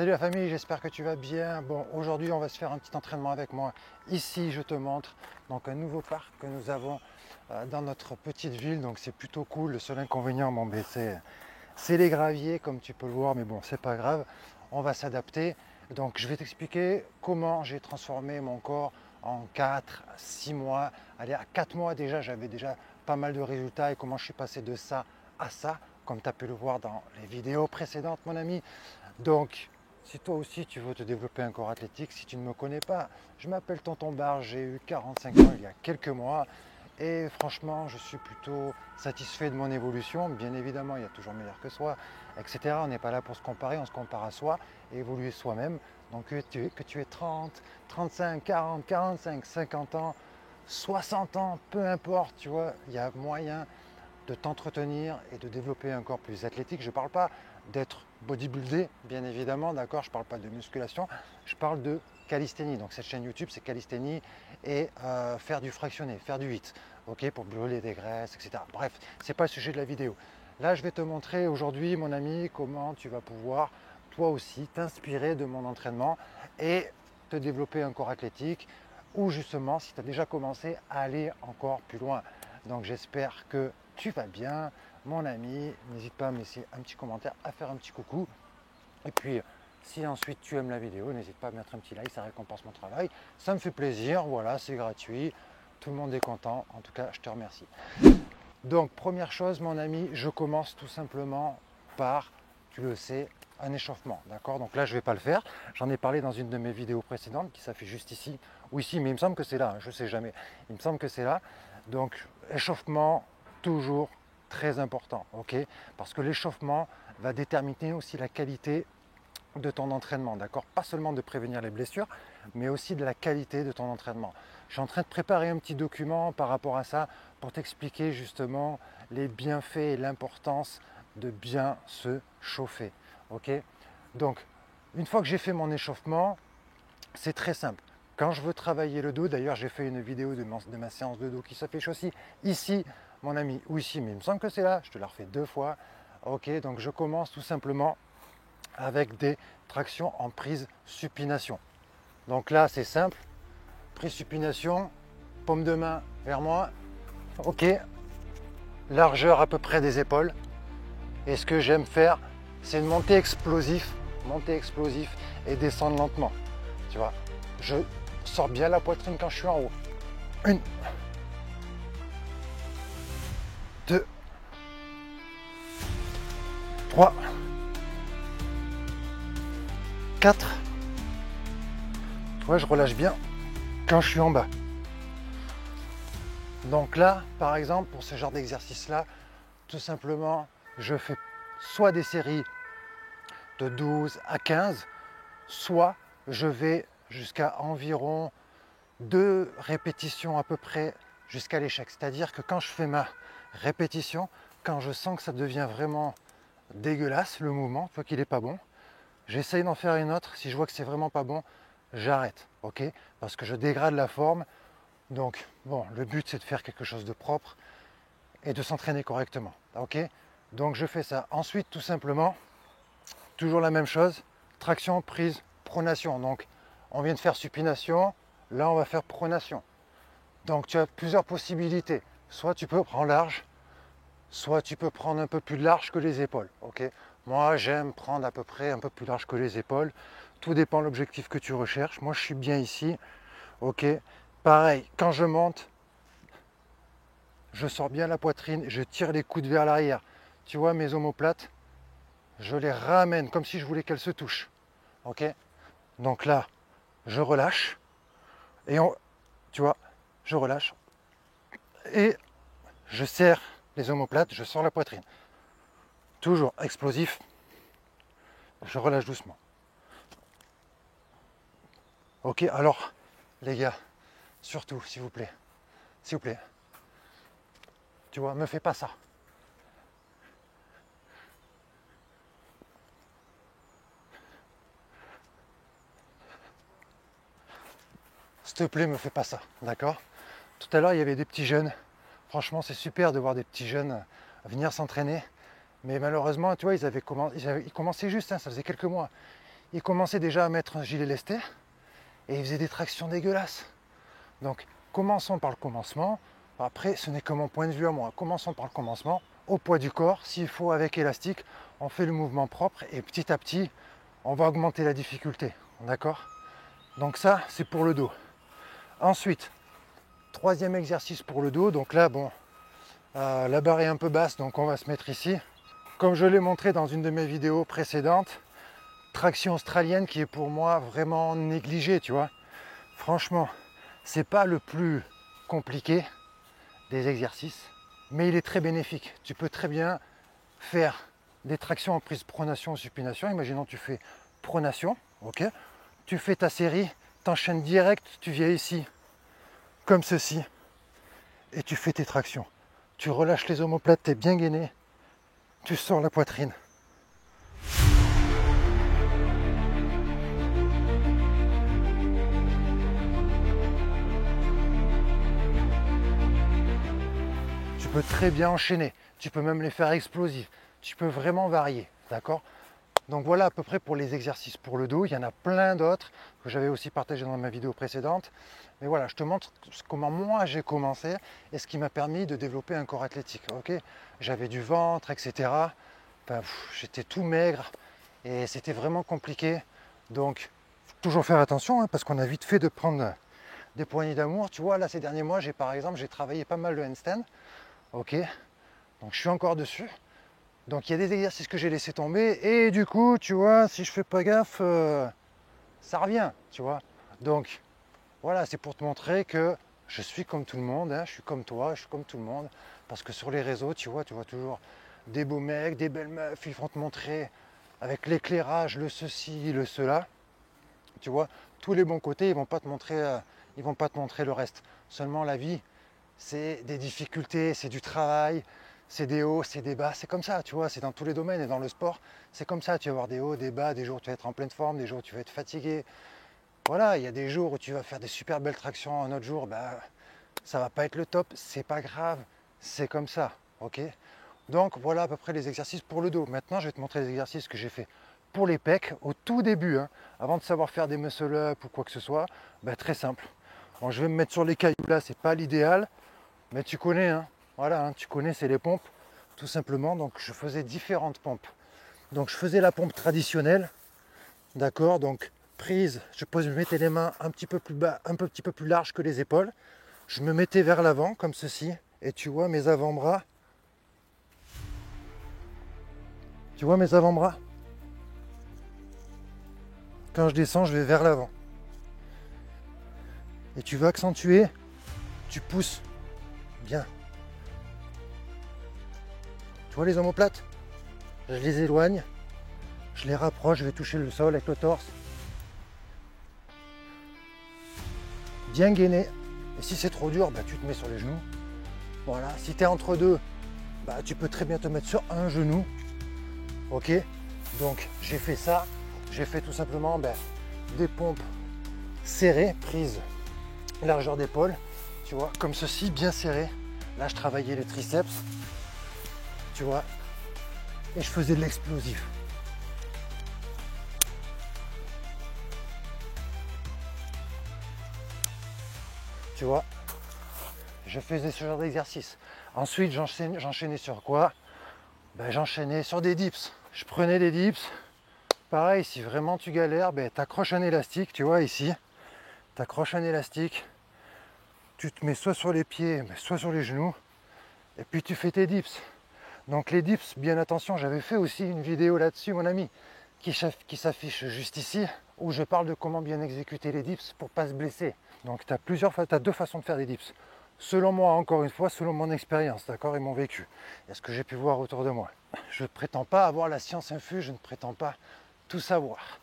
Salut la famille, j'espère que tu vas bien. Bon, aujourd'hui on va se faire un petit entraînement avec moi. Ici je te montre donc un nouveau parc que nous avons dans notre petite ville, donc c'est plutôt cool. Le seul inconvénient, bon, ben, c'est les graviers comme tu peux le voir, mais bon, c'est pas grave, on va s'adapter. Donc je vais t'expliquer comment j'ai transformé mon corps en 4-6 mois. Allez, à 4 mois déjà, j'avais déjà pas mal de résultats et comment je suis passé de ça à ça, comme tu as pu le voir dans les vidéos précédentes, mon ami. Donc, si toi aussi tu veux te développer un corps athlétique, si tu ne me connais pas, je m'appelle Tonton Bar, j'ai eu 45 ans il y a quelques mois et franchement je suis plutôt satisfait de mon évolution. Bien évidemment, il y a toujours meilleur que soi, etc. On n'est pas là pour se comparer, on se compare à soi et évoluer soi-même. Donc que tu aies 30, 35, 40, 45, 50 ans, 60 ans, peu importe, tu vois, il y a moyen de t'entretenir et de développer un corps plus athlétique. Je ne parle pas d'être bodybuildé, bien évidemment, d'accord. Je ne parle pas de musculation, je parle de calisthénie. Donc cette chaîne YouTube, c'est calisthénie et faire du fractionné, faire du HIIT, ok, pour brûler des graisses, etc. Bref, c'est pas le sujet de la vidéo. Là, je vais te montrer aujourd'hui, mon ami, comment tu vas pouvoir toi aussi t'inspirer de mon entraînement et te développer un corps athlétique ou justement, si tu as déjà commencé, à aller encore plus loin. Donc j'espère que tu vas bien, mon ami. N'hésite pas à me laisser un petit commentaire, à faire un petit coucou. Et puis, si ensuite tu aimes la vidéo, n'hésite pas à mettre un petit like, ça récompense mon travail. Ça me fait plaisir, voilà, c'est gratuit. Tout le monde est content. En tout cas, je te remercie. Donc, première chose, mon ami, je commence tout simplement par, tu le sais, un échauffement. D'accord? Donc là, je ne vais pas le faire. J'en ai parlé dans une de mes vidéos précédentes qui s'affiche juste ici ou ici, mais il me semble que c'est là. Je ne sais jamais. Il me semble que c'est là. Donc, échauffement, toujours très important. Ok? Parce que l'échauffement va déterminer aussi la qualité de ton entraînement, d'accord? Pas seulement de prévenir les blessures, mais aussi de la qualité de ton entraînement. Je suis en train de préparer un petit document par rapport à ça pour t'expliquer justement les bienfaits et l'importance de bien se chauffer. Ok? Donc, une fois que j'ai fait mon échauffement, c'est très simple. Quand je veux travailler le dos, d'ailleurs j'ai fait une vidéo de ma séance de dos qui s'affiche aussi ici, mon ami, ou ici, mais il me semble que c'est là, je te la refais 2 fois. Ok, donc je commence tout simplement avec des tractions en prise supination. Donc là, c'est simple, prise supination, paume de main vers moi, ok, largeur à peu près des épaules. Et ce que j'aime faire, c'est une montée explosif et descendre lentement. Tu vois, je sors bien la poitrine quand je suis en haut. 1, 2, 3, 4. Tu vois, je relâche bien quand je suis en bas. Donc là, par exemple, pour ce genre d'exercice-là, tout simplement, je fais soit des séries de 12 à 15, soit je vais jusqu'à environ 2 répétitions à peu près jusqu'à l'échec. C'est-à-dire que quand je fais ma répétition, quand je sens que ça devient vraiment dégueulasse, le mouvement, tu vois qu'il n'est pas bon, j'essaye d'en faire une autre. Si je vois que c'est vraiment pas bon, j'arrête, ok? Parce que je dégrade la forme. Donc, bon, le but c'est de faire quelque chose de propre et de s'entraîner correctement, ok? Donc je fais ça. Ensuite, tout simplement, toujours la même chose, traction, prise, pronation. Donc, on vient de faire supination, là on va faire pronation. Donc tu as plusieurs possibilités. Soit tu peux prendre large, soit tu peux prendre un peu plus large que les épaules, ok? Moi, j'aime prendre à peu près un peu plus large que les épaules. Tout dépend de l'objectif que tu recherches. Moi, je suis bien ici, ok? Pareil, quand je monte, je sors bien la poitrine, je tire les coudes vers l'arrière. Tu vois mes omoplates, je les ramène comme si je voulais qu'elles se touchent. Ok? Donc là, je relâche et tu vois, je relâche et je serre les omoplates, je sors la poitrine. Toujours explosif, je relâche doucement. Ok, alors les gars, surtout s'il vous plaît, tu vois, me fais pas ça. S'il te plaît, me fais pas ça, d'accord? Tout à l'heure, il y avait des petits jeunes. Franchement, c'est super de voir des petits jeunes venir s'entraîner. Mais malheureusement, tu vois, ils commençaient juste, hein, ça faisait quelques mois. il commençait déjà à mettre un gilet lesté et il faisait des tractions dégueulasses. Donc commençons par le commencement. Après, ce n'est que mon point de vue à moi. Commençons par le commencement. Au poids du corps, s'il faut avec élastique, on fait le mouvement propre et petit à petit, on va augmenter la difficulté. D'accord? Donc ça, c'est pour le dos. Ensuite, troisième exercice pour le dos. Donc là, bon, la barre est un peu basse, donc on va se mettre ici. Comme je l'ai montré dans une de mes vidéos précédentes, traction australienne qui est pour moi vraiment négligée, tu vois. Franchement, c'est pas le plus compliqué des exercices, mais il est très bénéfique. Tu peux très bien faire des tractions en prise pronation ou supination. Imaginons tu fais pronation, ok. Tu fais ta série, t'enchaînes direct, tu viens ici, comme ceci, et tu fais tes tractions. Tu relâches les omoplates, tu es bien gainé, tu sors la poitrine. Tu peux très bien enchaîner, tu peux même les faire explosifs, tu peux vraiment varier, d'accord? Donc voilà à peu près pour les exercices pour le dos. Il y en a plein d'autres que j'avais aussi partagé dans ma vidéo précédente. Mais voilà, je te montre comment moi j'ai commencé et ce qui m'a permis de développer un corps athlétique. Ok, j'avais du ventre, etc. Enfin, j'étais tout maigre et c'était vraiment compliqué. Donc, faut toujours faire attention parce qu'on a vite fait de prendre des poignées d'amour. Tu vois, là ces derniers mois, par exemple, j'ai travaillé pas mal le handstand. Ok, donc je suis encore dessus. Donc il y a des exercices que j'ai laissé tomber et du coup, tu vois, si je fais pas gaffe, ça revient, tu vois. Donc voilà, c'est pour te montrer que je suis comme tout le monde, hein, je suis comme toi, je suis comme tout le monde. Parce que sur les réseaux, tu vois toujours des beaux mecs, des belles meufs, ils vont te montrer avec l'éclairage, le ceci, le cela. Tu vois, tous les bons côtés, ils vont pas te montrer le reste. Seulement la vie, c'est des difficultés, c'est du travail. C'est des hauts, c'est des bas, c'est comme ça, tu vois, c'est dans tous les domaines et dans le sport, c'est comme ça, tu vas avoir des hauts, des bas, des jours où tu vas être en pleine forme, des jours où tu vas être fatigué. Voilà, il y a des jours où tu vas faire des super belles tractions, un autre jour, ça va pas être le top, c'est pas grave, c'est comme ça, ok? Donc voilà à peu près les exercices pour le dos. Maintenant, je vais te montrer les exercices que j'ai fait pour les pecs au tout début, hein, avant de savoir faire des muscle-up ou quoi que ce soit, très simple. Bon, je vais me mettre sur les cailloux là, c'est pas l'idéal, mais tu connais, hein. Voilà, hein, tu connais, c'est les pompes, tout simplement. Donc, je faisais différentes pompes. Donc, je faisais la pompe traditionnelle, d'accord. Donc, prise, je mettais les mains un petit peu plus bas, un petit peu plus large que les épaules. Je me mettais vers l'avant, comme ceci. Et tu vois mes avant-bras. Tu vois mes avant-bras? Quand je descends, je vais vers l'avant. Et tu veux accentuer, tu pousses. Bien. Tu vois les omoplates? Je les éloigne, je les rapproche, je vais toucher le sol avec le torse. Bien gainé. Et si c'est trop dur, tu te mets sur les genoux. Voilà. Si tu es entre deux, tu peux très bien te mettre sur un genou. Ok. Donc j'ai fait ça. J'ai fait tout simplement des pompes serrées, prises largeur d'épaule. Tu vois, comme ceci, bien serré. Là, je travaillais les triceps. Tu vois, et je faisais de l'explosif. Tu vois, je faisais ce genre d'exercice. Ensuite, j'enchaînais sur quoi? J'enchaînais sur des dips. Je prenais des dips. Pareil, si vraiment tu galères, t'accroches un élastique, tu vois, ici. T'accroches un élastique. Tu te mets soit sur les pieds, soit sur les genoux. Et puis tu fais tes dips. Donc les dips, bien attention, j'avais fait aussi une vidéo là-dessus, mon ami, qui s'affiche juste ici, où je parle de comment bien exécuter les dips pour ne pas se blesser. Donc tu as deux façons de faire des dips. Selon moi, encore une fois, selon mon expérience, d'accord, et mon vécu, et ce que j'ai pu voir autour de moi. Je ne prétends pas avoir la science infuse, je ne prétends pas tout savoir.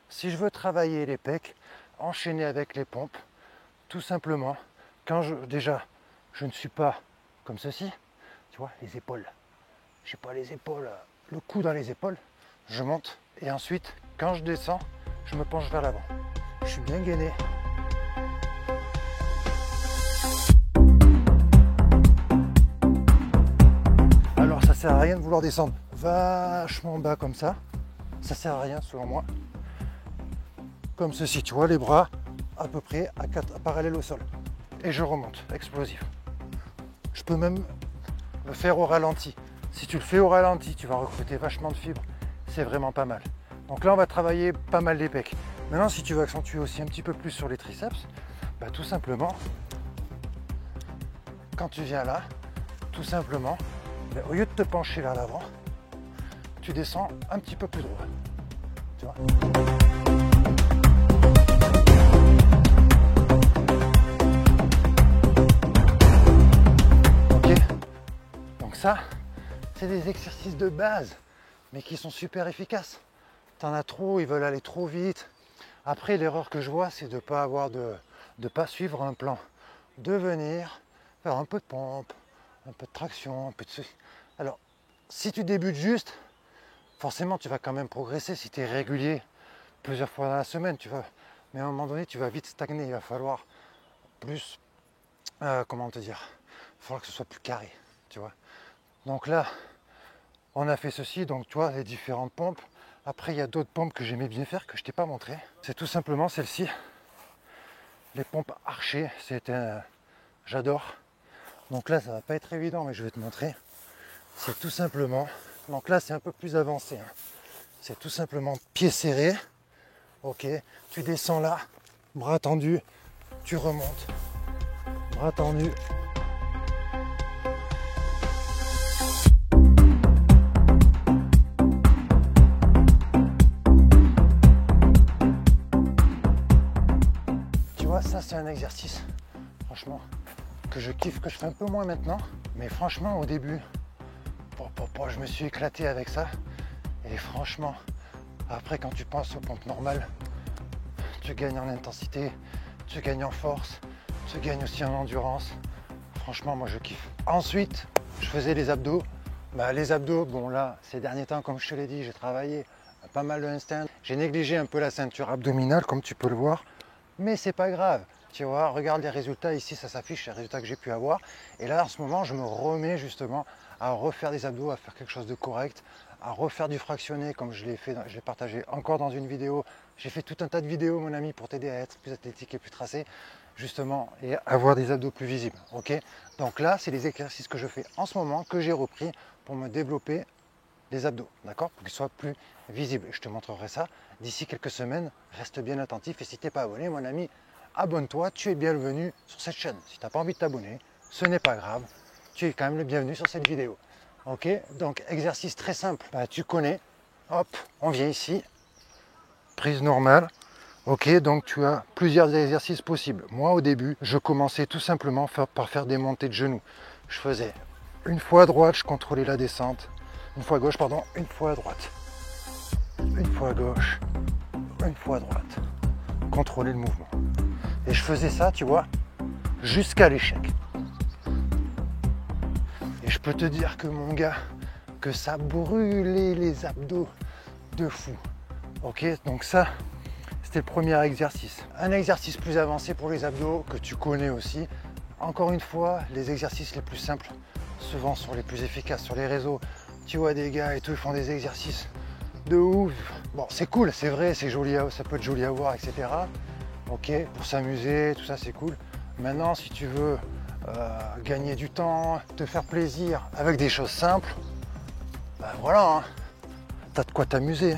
Si je veux travailler les pecs, enchaîner avec les pompes, tout simplement, je ne suis pas comme ceci. Tu vois, les épaules. Je sais pas, les épaules, le cou dans les épaules. Je monte et ensuite, quand je descends, je me penche vers l'avant. Je suis bien gainé. Alors, ça sert à rien de vouloir descendre vachement bas comme ça. ça sert à rien selon moi. Comme ceci, tu vois, les bras à peu près à 4 parallèles au sol. Et je remonte, explosif. Je peux même le faire au ralenti. Si tu le fais au ralenti, tu vas recruter vachement de fibres. C'est vraiment pas mal. Donc là, on va travailler pas mal les pecs. Maintenant, si tu veux accentuer aussi un petit peu plus sur les triceps, bah, tout simplement, quand tu viens là, tout simplement, bah, au lieu de te pencher vers l'avant, tu descends un petit peu plus droit. Tu vois ? Ok ? Donc ça, c'est des exercices de base, mais qui sont super efficaces. T'en as trop, ils veulent aller trop vite. Après, l'erreur que je vois, c'est de ne pas suivre un plan. De venir faire un peu de pompe, un peu de traction, un peu de ceci. Alors, si tu débutes juste, forcément, tu vas quand même progresser si tu es régulier plusieurs fois dans la semaine. Mais à un moment donné, tu vas vite stagner. Il va falloir plus, comment te dire, il va falloir que ce soit plus carré, tu vois. Donc là, on a fait ceci, donc tu vois, les différentes pompes. Après, il y a d'autres pompes que j'aimais bien faire, que je t'ai pas montré. C'est tout simplement celle-ci. Les pompes archées, j'adore. Donc là, ça va pas être évident, mais je vais te montrer. C'est tout simplement, donc là, c'est un peu plus avancé. Hein. C'est tout simplement pied serré. Ok, tu descends là, bras tendus, tu remontes. Bras tendus. Ça c'est un exercice franchement que je kiffe, que je fais un peu moins maintenant, mais franchement au début je me suis éclaté avec ça. Et franchement après, quand tu penses aux pompes normales, tu gagnes en intensité, tu gagnes en force, tu gagnes aussi en endurance. Franchement moi je kiffe. Ensuite je faisais les abdos. Les abdos, bon là ces derniers temps, comme je te l'ai dit, j'ai travaillé pas mal de handstand. J'ai négligé un peu la ceinture abdominale comme tu peux le voir. Mais c'est pas grave, tu vois, regarde les résultats ici, ça s'affiche, les résultats que j'ai pu avoir. Et là, en ce moment, je me remets justement à refaire des abdos, à faire quelque chose de correct, à refaire du fractionné comme je l'ai fait, je l'ai partagé encore dans une vidéo. J'ai fait tout un tas de vidéos, mon ami, pour t'aider à être plus athlétique et plus tracé, justement, et avoir des abdos plus visibles, ok? Donc là, c'est les exercices que je fais en ce moment, que j'ai repris pour me développer les abdos, d'accord, pour qu'ils soient plus visibles. Je te montrerai ça d'ici quelques semaines. Reste bien attentif et si tu n'es pas abonné, mon ami, abonne-toi, tu es bienvenu sur cette chaîne. Si tu n'as pas envie de t'abonner, ce n'est pas grave, tu es quand même le bienvenu sur cette vidéo. Ok, donc exercice très simple, tu connais, hop, on vient ici, prise normale. Ok, donc tu as plusieurs exercices possibles. Moi au début, je commençais tout simplement par faire des montées de genoux. Je faisais une fois à droite, je contrôlais la descente. Une fois à gauche, pardon, une fois à droite. Une fois à gauche, une fois à droite. Contrôler le mouvement. Et je faisais ça, tu vois, jusqu'à l'échec. Et je peux te dire que mon gars, que ça brûlait les abdos de fou. Ok, donc ça, c'était le premier exercice. Un exercice plus avancé pour les abdos que tu connais aussi. Encore une fois, les exercices les plus simples, souvent sont les plus efficaces sur les réseaux. Tu vois des gars et tout, ils font des exercices de ouf. Bon, c'est cool, c'est vrai, c'est joli, ça peut être joli à voir, etc. Ok, pour s'amuser, tout ça, c'est cool. Maintenant, si tu veux gagner du temps, te faire plaisir avec des choses simples, voilà, hein, t'as de quoi t'amuser.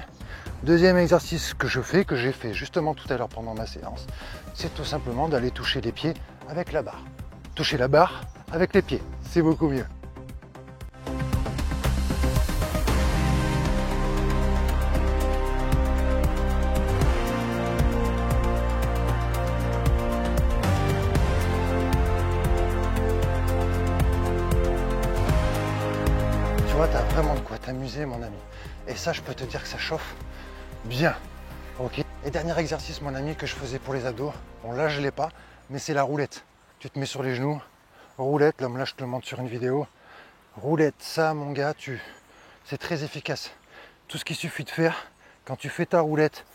Deuxième exercice que je fais, que j'ai fait justement tout à l'heure pendant ma séance, c'est tout simplement d'aller toucher les pieds avec la barre. Toucher la barre avec les pieds, c'est beaucoup mieux. Tu vois, tu as vraiment de quoi t'amuser, mon ami. Et ça, je peux te dire que ça chauffe bien. Ok. Et dernier exercice, mon ami, que je faisais pour les abdos. Bon, là, je ne l'ai pas, mais c'est la roulette. Tu te mets sur les genoux, roulette. Là, je te le montre sur une vidéo. Roulette, ça, mon gars, c'est très efficace. Tout ce qu'il suffit de faire, quand tu fais ta roulette,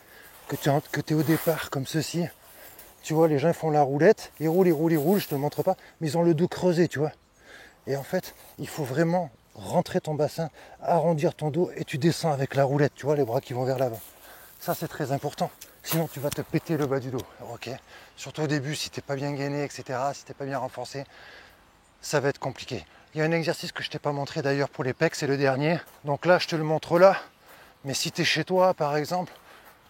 que tu es au départ comme ceci, tu vois, les gens font la roulette, ils roulent, je te le montre pas, mais ils ont le dos creusé, tu vois. Et en fait, il faut vraiment rentrer ton bassin, arrondir ton dos et tu descends avec la roulette, tu vois, les bras qui vont vers l'avant. Ça, c'est très important. Sinon, tu vas te péter le bas du dos. Ok. Surtout au début, si tu n'es pas bien gainé, etc., si tu n'es pas bien renforcé, ça va être compliqué. Il y a un exercice que je t'ai pas montré d'ailleurs pour les pecs, c'est le dernier. Donc là, je te le montre là. Mais si tu es chez toi, par exemple,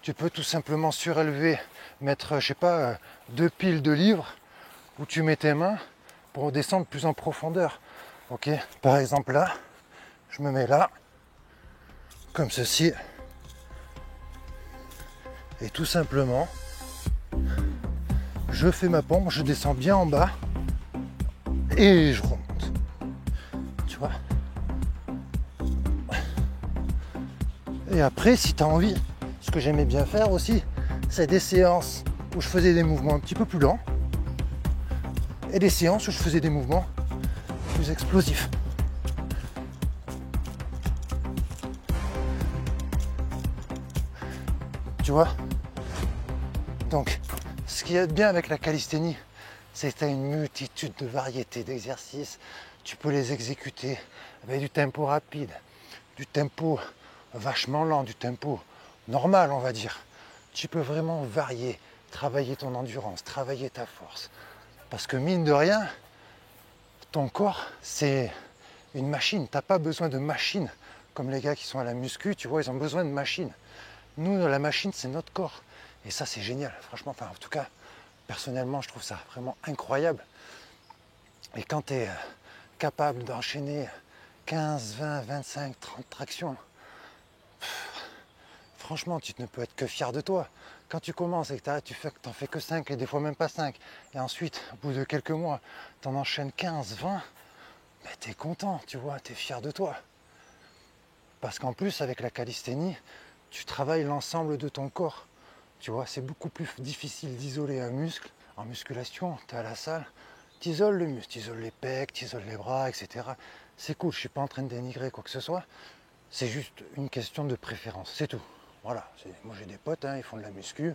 tu peux tout simplement surélever, mettre, je sais pas, 2 piles de livres où tu mets tes mains pour descendre plus en profondeur. Ok. Par exemple là, je me mets là, comme ceci, et tout simplement, je fais ma pompe, je descends bien en bas et je remonte. Tu vois. Et après, si tu as envie, ce que j'aimais bien faire aussi, c'est des séances où je faisais des mouvements un petit peu plus lents et des séances où je faisais des mouvements plus explosifs. Tu vois. Donc, ce qui est bien avec la calisthénie, c'est que tu as une multitude de variétés d'exercices. Tu peux les exécuter avec du tempo rapide, du tempo vachement lent, du tempo normal, on va dire. Tu peux vraiment varier, travailler ton endurance, travailler ta force. Parce que mine de rien, ton corps, c'est une machine. Tu n'as pas besoin de machine comme les gars qui sont à la muscu, tu vois, ils ont besoin de machine. Nous, la machine, c'est notre corps. Et ça, c'est génial, franchement. Enfin, en tout cas, personnellement, je trouve ça vraiment incroyable. Et quand tu es capable d'enchaîner 15, 20, 25, 30 tractions, franchement, tu ne peux être que fier de toi. Quand tu commences et que tu n'en fais que 5 et des fois même pas 5, et ensuite, au bout de quelques mois, tu en enchaînes 15, 20, mais tu es content, tu vois, tu es fier de toi. Parce qu'en plus, avec la calisthénie, tu travailles l'ensemble de ton corps. Tu vois, c'est beaucoup plus difficile d'isoler un muscle. En musculation, tu es à la salle, tu isoles le muscle, tu isoles les pecs, tu isoles les bras, etc. C'est cool, je ne suis pas en train de dénigrer quoi que ce soit. C'est juste une question de préférence, c'est tout. Voilà, moi j'ai des potes, hein, ils font de la muscu.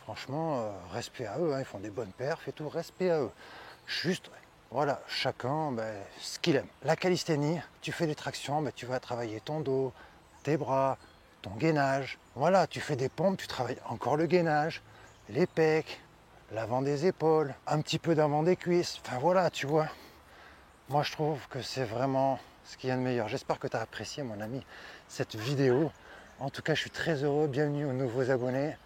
Franchement, respect à eux, hein, ils font des bonnes perfs et tout, respect à eux. Juste, voilà, chacun ce qu'il aime. La calisthénie, tu fais des tractions, tu vas travailler ton dos, tes bras, ton gainage. Voilà, tu fais des pompes, tu travailles encore le gainage, les pecs, l'avant des épaules, un petit peu d'avant des cuisses. Enfin voilà, tu vois. Moi je trouve que c'est vraiment ce qu'il y a de meilleur. J'espère que tu as apprécié, mon ami, cette vidéo. En tout cas, je suis très heureux. Bienvenue aux nouveaux abonnés.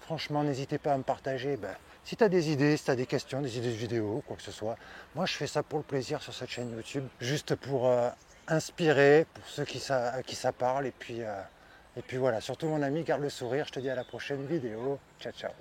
Franchement, n'hésitez pas à me partager. Si tu as des idées, si tu as des questions, des idées de vidéos, quoi que ce soit. Moi, je fais ça pour le plaisir sur cette chaîne YouTube. Juste pour inspirer, pour ceux à qui ça parle. Et puis voilà, surtout mon ami, garde le sourire. Je te dis à la prochaine vidéo. Ciao, ciao.